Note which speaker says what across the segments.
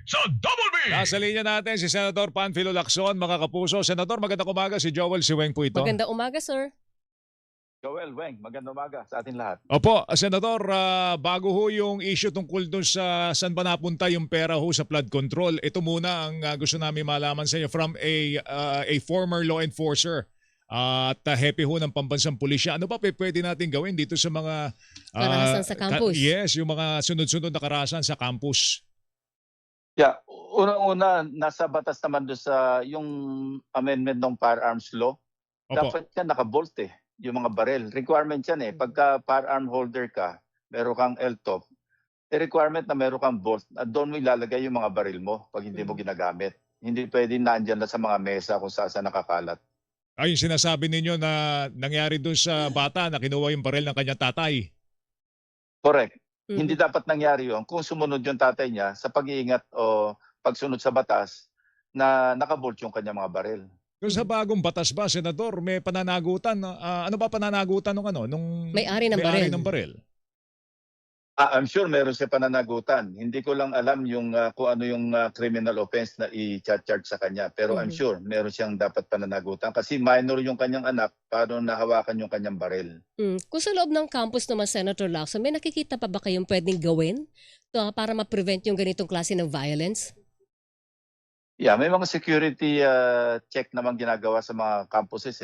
Speaker 1: sa Double B!
Speaker 2: Nasa linya natin si Senator Panfilo Lacson, mga kapuso. Senador, magandang umaga. Si Joel Siweng po ito.
Speaker 3: Magandang umaga, sir.
Speaker 4: Joel, Weng, magandang umaga sa ating lahat.
Speaker 2: Opo, Senador, bago ho yung issue tungkol dun sa saan ba napunta yung pera ho sa flood control, ito muna ang gusto namin malaman sa inyo from a former law enforcer at hepe ho ng pambansang pulisya. Ano pa pwede natin gawin dito sa mga
Speaker 3: Karahasan sa campus.
Speaker 2: yes, yung mga sunod-sunod na karahasan sa campus.
Speaker 4: Yeah, unang-una, nasa batas naman doon sa yung amendment ng firearms law.
Speaker 2: Opo.
Speaker 4: Dapat yan nakabolt yung mga barel. Requirement yan Pagka firearm holder ka, meron kang LTOP, requirement na meron kang bolt at doon mo ilalagay yung mga baril mo pag hindi mo ginagamit. Hindi pwedeng nandyan lang sa mga mesa kung saan nakakalat.
Speaker 2: Ay, yung sinasabi ninyo na nangyari dun sa bata na kinuha yung baril ng kanyang tatay.
Speaker 4: Correct. Hindi dapat nangyari yun kung sumunod yung tatay niya sa pag-iingat o pagsunod sa batas na nakabolt yung kanyang mga baril.
Speaker 2: Kung sa bagong batas ba, Senador, may pananagutan? Ano ba pananagutan nung
Speaker 3: May-ari ng
Speaker 2: may-ari
Speaker 3: baril.
Speaker 2: ng baril?
Speaker 4: I'm sure meron siya pananagutan. Hindi ko lang alam yung kung ano yung criminal offense na i-charge sa kanya. Pero I'm sure meron siyang dapat pananagutan. Kasi minor yung kanyang anak, paano nahawakan yung kanyang baril.
Speaker 3: Kung sa loob ng campus naman, Senator Lacson, may nakikita pa ba kayong pwedeng gawin para ma-prevent yung ganitong klase ng violence?
Speaker 4: Yeah, may mga security check naman ginagawa sa mga campuses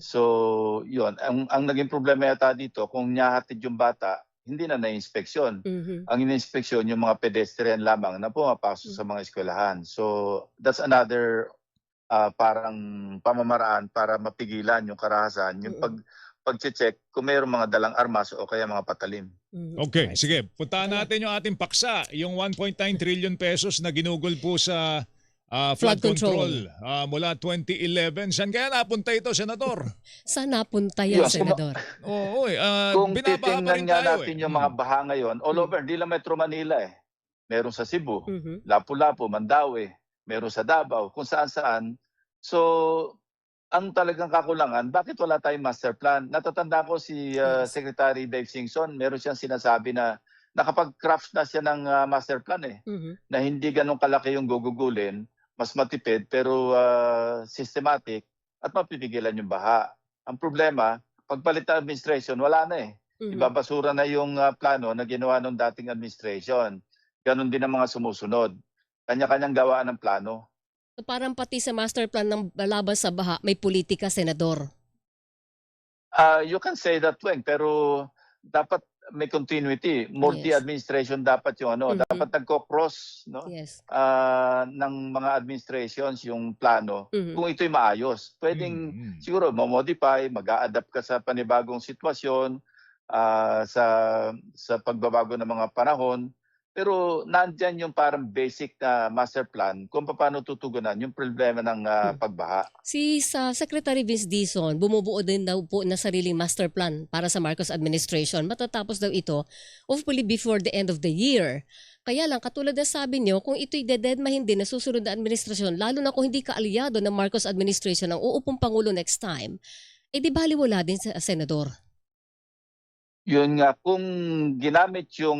Speaker 4: So, yun. Ang naging problema yata dito, kung niyahatid yung bata, hindi na na-inspeksyon. Ang in-inspeksyon yung mga pedestrian lamang na pumapasok sa mga eskwelahan. So, that's another parang pamamaraan para mapigilan yung karahasan, yung pag-check kung mayroong mga dalang armas o kaya mga patalim.
Speaker 2: Okay, sige. Puntahan natin yung ating paksa, yung 1.9 trillion pesos na ginugol po sa flood control mula 2011. Saan kaya napunta ito, Senador?
Speaker 3: Saan napunta yan,
Speaker 4: Yes,
Speaker 3: Senador?
Speaker 2: Oo,
Speaker 4: Kung
Speaker 2: binabaha pa
Speaker 4: titingnan
Speaker 2: rin
Speaker 4: nga
Speaker 2: tayo
Speaker 4: natin yung mga baha ngayon, all over, hindi lang Metro Manila Meron sa Cebu, Lapu-Lapu, Mandaue, meron sa Davao, kung saan-saan. So, ang talagang kakulangan, bakit wala tayong master plan? Natatanda ko si Secretary Dave Singson, meron siyang sinasabi na nakapag-craft na siya ng master plan na hindi ganun kalaki yung gugugulin, mas matipid pero systematic at mapipigilan yung baha. Ang problema, pagpalit ng administration, wala na Ibabasura na yung plano na ginawa ng dating administration. Ganon din ang mga sumusunod. Kanya-kanyang gawaan ng plano.
Speaker 3: So, parang pati sa master plan ng laban sa baha, may politika, Senador.
Speaker 4: You can say that, Weng, pero dapat may continuity. Multi-administration dapat yung dapat nagko-cross
Speaker 3: Yes.
Speaker 4: ng mga administrations yung plano kung ito'y maayos. Pwedeng siguro ma-modify, mag-a-adapt ka sa panibagong sitwasyon, sa pagbabago ng mga panahon. Pero nandyan yung parang basic na master plan kung paano tutugunan yung problema ng pagbaha.
Speaker 3: Sa Secretary Vince Dizon, bumubuo din daw po na sariling master plan para sa Marcos administration. Matatapos daw ito, hopefully before the end of the year. Kaya lang, katulad na sabi niyo, kung ito'y dededmahin din na susunod na administrasyon, lalo na kung hindi ka-aliado ng Marcos administration ang uupong Pangulo next time, di baliwala din sa Senador.
Speaker 4: Yun nga, kung ginamit yung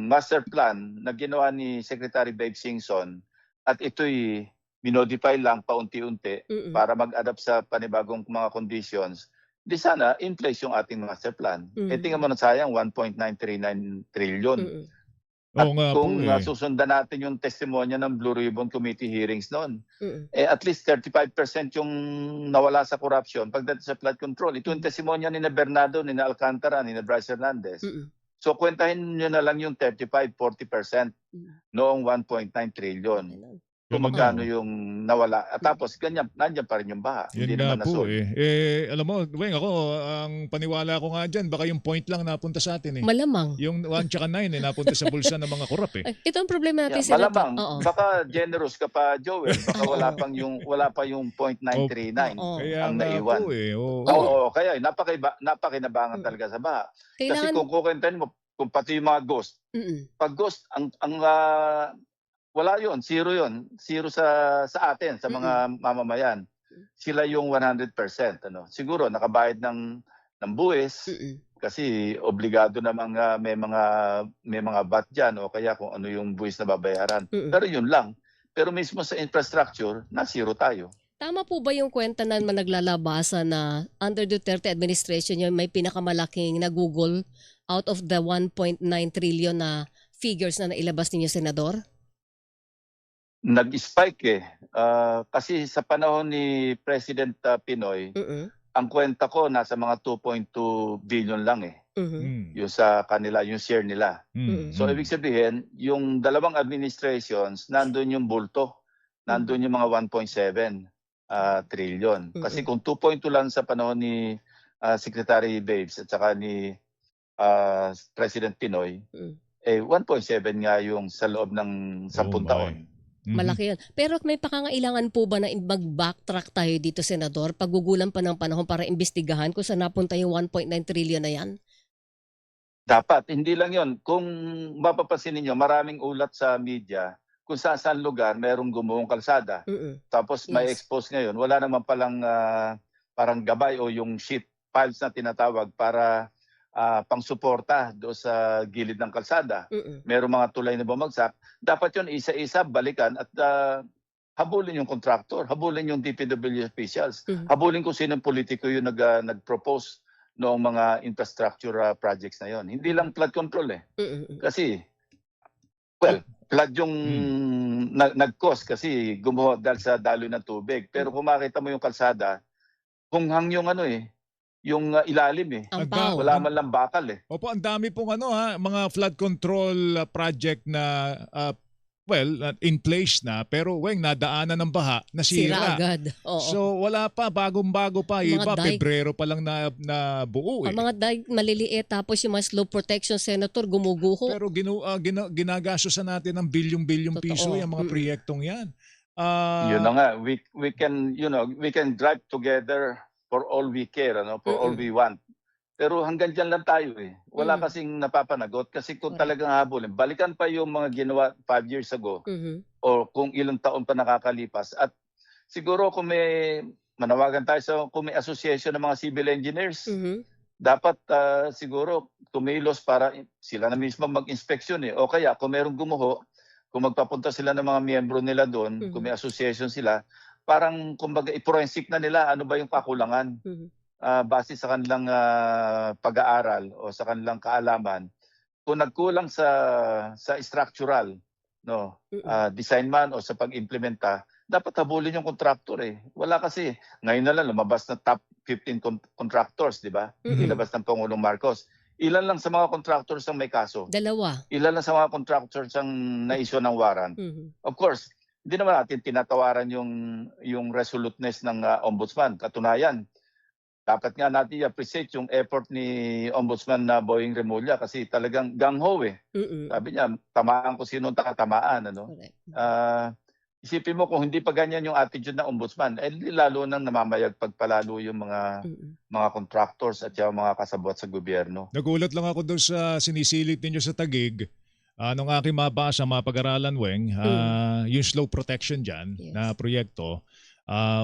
Speaker 4: master plan na ginawa ni Secretary Dave Singson at ito'y minodify lang paunti-unti para mag-adapt sa panibagong mga conditions, di sana in place yung ating master plan. Tingnan mo na sayang, 1.939 trillion. At kung susundan natin yung testimonya ng Blue Ribbon Committee hearings noon, at least 35% yung nawala sa corruption pagdating sa flood control. Ito yung testimonya ni Bernardo, ni Alcantara, ni Bryce Hernandez. So kwentahin nyo na lang yung 35-40% noong 1.9 trillion. Kung magkano yung nawala. At tapos nandiyan pa rin yung baha.
Speaker 2: Hindi naman nasolve. Alam mo, Weng, ako, ang paniwala ko nga dyan, baka yung point lang napunta sa atin
Speaker 3: Malamang.
Speaker 2: Yung 1 tsaka 9 napunta sa bulsa ng mga korap
Speaker 3: Ito ang problema natin, Senator.
Speaker 4: Malamang. Baka generous ka pa, Joel. Baka wala pa yung 0.939 ang naiwan. Oo, kaya napakinabangan talaga sa baha. Kasi kung kukwentahin mo, kung pati yung mga ghost, pag ghost, wala yun, zero yun. Zero sa atin, sa mga mamamayan. Sila yung 100%. Siguro nakabayad ng buwis, Kasi obligado namang may mga VAT diyan o kaya kung ano yung buwis na babayaran.
Speaker 3: Mm.
Speaker 4: Pero yun lang. Pero mismo sa infrastructure, na zero tayo.
Speaker 3: Tama po ba yung kwenta na naglalabasa na under Duterte administration yung may pinakamalaking nagugol out of the 1.9 trillion na figures na nailabas ninyo, Senador?
Speaker 4: Nag-spike eh. Kasi sa panahon ni President Pinoy,
Speaker 3: Mm-mm.
Speaker 4: ang kwenta ko nasa mga 2.2 billion lang eh.
Speaker 3: Mhm.
Speaker 4: Yung sa kanila, yung share nila. So ibig sabihin, yung dalawang administrations, nandun yung bulto. Nandun yung mga 1.7 trillion. Kasi kung 2.2 lang sa panahon ni Secretary Babes at saka ni President Pinoy,
Speaker 3: Mm.
Speaker 4: 1.7 nga yung sa loob ng 10 taon.
Speaker 3: Malaki yun. Pero may pakangailangan po ba na mag-backtrack tayo dito, Senador? Paggugulan pa ng panahon para imbestigahan kung saan napunta yung 1.9 trillion na yan?
Speaker 4: Dapat, hindi lang yon. Kung mapapansin ninyo, maraming ulat sa media kung saan lugar merong gumuhong kalsada.
Speaker 3: Mm-mm.
Speaker 4: Tapos may
Speaker 3: Yes.
Speaker 4: expose ngayon. Wala naman palang parang gabay o yung sheet piles na tinatawag para pang-suporta doon sa gilid ng kalsada.
Speaker 3: Mm-mm.
Speaker 4: Merong mga tulay na bumagsak. Dapat yon isa-isa balikan at habulin yung contractor, habulin yung DPWH officials,
Speaker 3: Mhm.
Speaker 4: habulin kung sinong politiko yung nag-propose noong mga infrastructure projects na yon. Hindi lang flood control eh.
Speaker 3: Mm-mm.
Speaker 4: Kasi, flood yung nag-cause kasi gumuho dahil sa daloy ng tubig. Pero kung makita mo yung kalsada, hunghang yung yung ilalim eh.
Speaker 3: Ampaw.
Speaker 4: Wala man lang bakal eh.
Speaker 2: Opo, ang dami pong mga flood control project na in place na pero nadaanan ng baha,
Speaker 3: Sira
Speaker 2: nasira.
Speaker 3: agad. Oo.
Speaker 2: So wala pa, bagong-bago pa.
Speaker 3: Mga
Speaker 2: Iba,
Speaker 3: dike.
Speaker 2: Pebrero pa lang na buo eh.
Speaker 3: Ang mga maliliit tapos yung mga slope protection, Senator, gumuguho.
Speaker 2: Pero ginagastosan natin ng bilyong-bilyong
Speaker 3: Totoo.
Speaker 2: piso yung mga
Speaker 3: Mm.
Speaker 2: proyektong yan.
Speaker 4: Yun na nga, we can drive together for all we care, for all we want. Pero hanggang dyan lang tayo eh. Wala kasing napapanagot kasi kung
Speaker 3: Correct.
Speaker 4: talagang habulin, balikan pa yung mga ginawa 5 years ago
Speaker 3: Mhm.
Speaker 4: o kung ilang taon pa nakakalipas. At siguro kung may manawagan tayo kung may association ng mga civil engineers,
Speaker 3: Mhm.
Speaker 4: dapat siguro tumilos para sila na mismo mag-inspeksyon eh. O kaya kung merong gumuho, kung magpapunta sila ng mga miyembro nila doon, kung may association sila, parang kumbaga i-forensic na nila ano ba yung kakulangan
Speaker 3: Mhm.
Speaker 4: base sa kanilang pag-aaral o sa kanilang kaalaman. Kung nagkulang sa structural, design man o sa pag-implementa, dapat habulin yung contractor eh. Wala kasi, ngayon na lang lumabas na top 15 contractors, di ba? Ilabas ng Pangulong Marcos. Ilan lang sa mga contractors ang may kaso?
Speaker 3: 2.
Speaker 4: Ilan lang sa mga contractors ang na-issue ng warrant?
Speaker 3: Mhm.
Speaker 4: Of course, hindi naman natin tinatawaran yung resoluteness ng ombudsman. Katunayan, dapat nga natin i-appreciate yung effort ni Ombudsman na Boying Remulla kasi talagang gang-ho eh.
Speaker 3: Mm-mm.
Speaker 4: Sabi niya, tamaan ko sino takatamaan.
Speaker 3: Correct.
Speaker 4: Isipin mo kung hindi pa ganyan yung attitude ng ombudsman, lalo nang namamayag pagpalalo yung mga contractors at yung mga kasabwat sa gobyerno.
Speaker 2: Nagulat lang ako doon sa sinisilit ninyo sa Taguig. Nung aking mabasa, mapag-aralan, Weng, yung slope protection dyan
Speaker 3: Yes.
Speaker 2: na proyekto,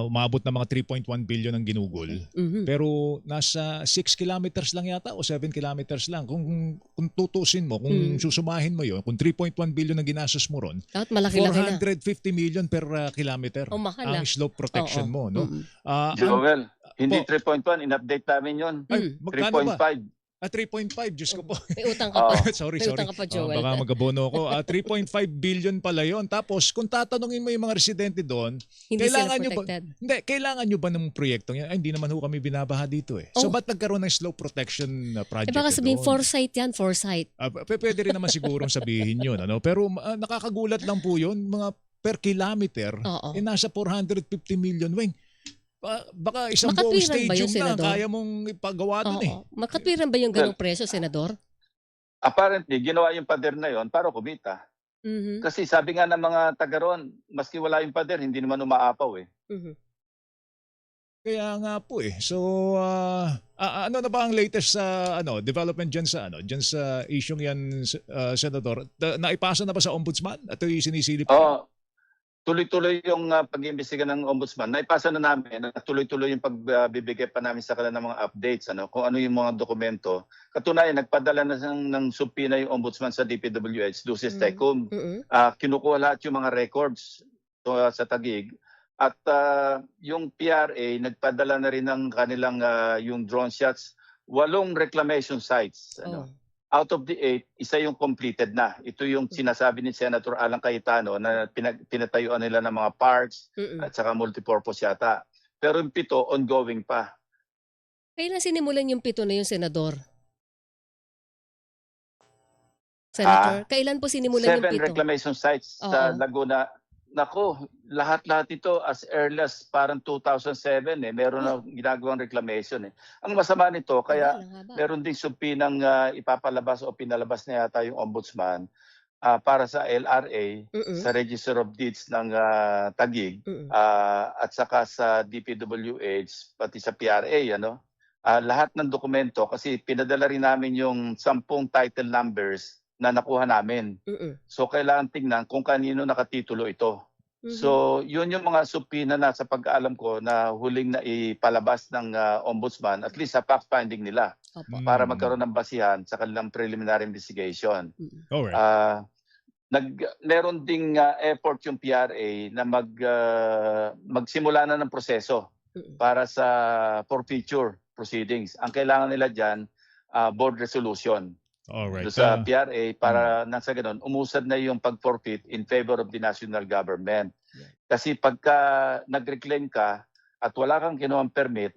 Speaker 2: umabot na mga 3.1 billion ang ginugol.
Speaker 3: Mhm.
Speaker 2: Pero nasa 6 kilometers lang yata o 7 kilometers lang. Kung tutusin mo, kung susumahin mo yun, kung 3.1 billion ang ginastos mo ron,
Speaker 3: Dapat malaki-laki na.
Speaker 2: 450 million per kilometer
Speaker 3: Oh, mahal
Speaker 2: ang
Speaker 3: ah.
Speaker 2: slope protection
Speaker 3: Oo.
Speaker 2: mo. No?
Speaker 3: Mm-mm.
Speaker 4: Joel, hindi
Speaker 2: Po.
Speaker 4: 3.1, in-update namin yun.
Speaker 2: Ay, magkano ba?
Speaker 4: 3.5.
Speaker 2: 3.5, Diyos ko po.
Speaker 3: May utang ka pa.
Speaker 2: sorry.
Speaker 3: May utang ka pa, Joel.
Speaker 2: Baka magabono ko. 3.5 billion pala yon. Tapos kung tatanungin mo yung mga residente doon,
Speaker 3: Hindi sila
Speaker 2: kailangan nyo ba,
Speaker 3: protected.
Speaker 2: kailangan nyo ba ng proyektong yan? Ay, hindi naman ho kami binabaha dito eh. So
Speaker 3: Oh.
Speaker 2: ba't nagkaroon ng slope protection project?
Speaker 3: Baka sabihin,
Speaker 2: doon?
Speaker 3: foresight yan, foresight.
Speaker 2: Pwede rin naman sigurong sabihin yun. Pero nakakagulat lang po yun. Mga per kilometer,
Speaker 3: Oo.
Speaker 2: nasa 450 million. Weng, baka isang buong
Speaker 3: Makatwiran ba yun,
Speaker 2: stadium na
Speaker 3: Senador?
Speaker 2: kaya mong ipagawa doon eh.
Speaker 3: Oo. Makatwiran ba yung ganong presyo, Senador?
Speaker 4: Apparently, ginawa yung pader na yon para kumita.
Speaker 3: Mhm.
Speaker 4: Kasi sabi nga ng mga taga roon, maski wala yung pader, hindi naman umaapaw eh.
Speaker 3: Mhm.
Speaker 2: Kaya nga po eh. So ano na ba ang latest sa development diyan sa issue yan, Senator? Naipasa na ba sa ombudsman? Ito yung sinisilip?
Speaker 4: Oh, tuloy-tuloy yung pag-iimbestiga ng ombudsman. Naipasa na namin na tuloy-tuloy yung pagbibigay pa namin sa kanila ng mga updates, kung ano yung mga dokumento. Katunayan, nagpadala na ng subpoena yung ombudsman sa DPWH, Lucis Tecum. Kinukuha lahat yung mga records sa Taguig. At yung PRA, nagpadala na rin ng kanilang yung drone shots, 8 reclamation sites. Out of the 8, isa yung completed na. Ito yung sinasabi ni Senator Alan Cayetano na pinatayuan nila ng mga parks at saka multipurpose yata. Pero yung 7, ongoing pa.
Speaker 3: Kailan sinimulan yung 7 na yung Senador? Senator, kailan po sinimulan yung
Speaker 4: 7
Speaker 3: 7?
Speaker 4: reclamation sites sa Laguna. Nako, lahat-lahat ito as early as parang 2007 meron na ginagawang reclamation Ang masama nito, kaya meron ding subpoenang ipapalabas o pinalabas na yata yung ombudsman para sa LRA, sa Register of Deeds ng Taguig, at saka sa DPWH, pati sa PRA, lahat ng dokumento, kasi pinadala rin namin yung 10 title numbers na nakuha namin. So kailangan tingnan kung kanino nakatitulo ito. So yun yung mga subpoena na sa pagkaalam ko na huling na ipalabas ng ombudsman, at least sa fact-finding nila, para magkaroon ng basihan sa kanilang preliminary investigation.
Speaker 2: Alright.
Speaker 4: Meron ding effort yung PRA na magsimula na ng proseso para sa forfeiture proceedings. Ang kailangan nila dyan, board resolution.
Speaker 2: Alright.
Speaker 4: Sa PRA para nang sa ganun, umusad na yung pag-forfeit in favor of the national government. Kasi pagka nag-reclaim ka at wala kang kinuhang permit,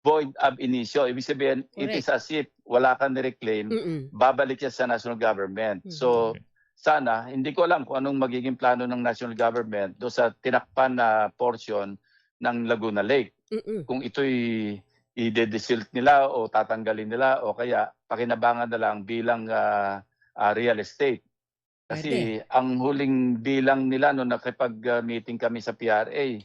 Speaker 4: void ab initio. Ibig sabihin, it is as if wala kang ni-reclaim, babalik yan sa national government. So, sana, hindi ko alam kung anong magiging plano ng national government do sa tinakpan na portion ng Laguna Lake. Kung ito'y i-desilt nila o tatanggalin nila o kaya pakinabangan na lang bilang real estate. Kasi ang huling bilang nila nung nakipag-meeting kami sa PRA,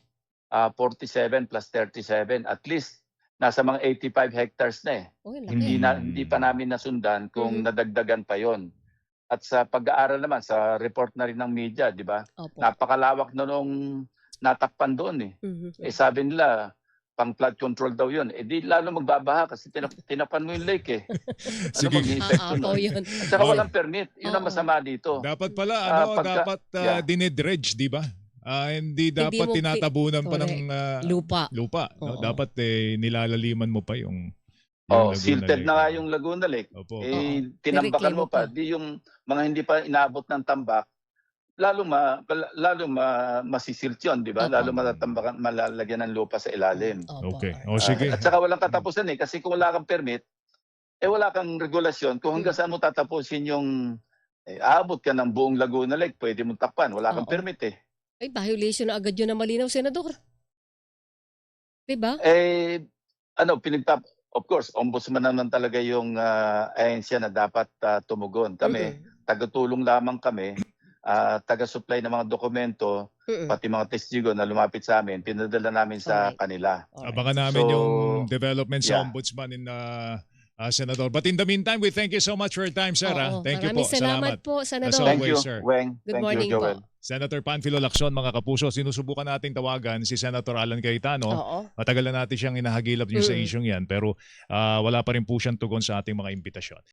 Speaker 4: 47 plus 37, at least nasa mga 85 hectares na Hindi pa namin nasundan kung nadagdagan pa yon. At sa pag-aaral naman, sa report na rin ng media, di ba? Napakalawak na nung natakpan doon sabi nila, pang flood control daw yun. Di lalo magbabaha kasi tinapan mo yung lake
Speaker 2: Sige.
Speaker 4: Mag-epekto nun? At saka walang permit. Yun ang masama dito.
Speaker 2: Dapat pala, dapat dinedredge, di ba? Hindi dapat tinatabunan pa ng lupa. No? Dapat nilalaliman mo pa yung
Speaker 4: silted
Speaker 2: Lake.
Speaker 4: na nga yung Laguna Lake. Tinambakan mo pa. Di yung mga hindi pa inaabot ng tambak, lalo masisilt yun, di ba? Lalo matatambakan, malalagyan ng lupa sa ilalim.
Speaker 2: Okay. Sige.
Speaker 4: At saka walang katapusan kasi kung wala kang permit, wala kang regulasyon. Kung hanggang saan mo tatapusin yung aabot ka ng buong Laguna Lake, pwede mong takpan. Wala kang permit
Speaker 3: violation na agad yun na malinaw, Senador. Diba?
Speaker 4: Of course, ombudsman naman talaga yung ahensya na dapat tumugon. Kami, tagatulong lamang kami, taga-supply ng mga dokumento, pati mga testigo na lumapit sa amin, pinadala namin sa kanila.
Speaker 2: Abangan namin yung development sa ombudsman in Senador. But in the meantime, we thank you so much for your time, sir. Thank you po.
Speaker 3: Salamat po, Senador.
Speaker 2: As always,
Speaker 4: Thank you,
Speaker 2: sir.
Speaker 4: Weng.
Speaker 3: Good
Speaker 4: Thank
Speaker 3: morning
Speaker 4: you, Joel.
Speaker 3: po.
Speaker 2: Senator Panfilo Lacson, mga kapuso, sinusubukan nating tawagan si Senator Alan Cayetano. Matagal na natin siyang inahagilap sa isyong yan, pero wala pa rin po siyang tugon sa ating mga imbitasyon.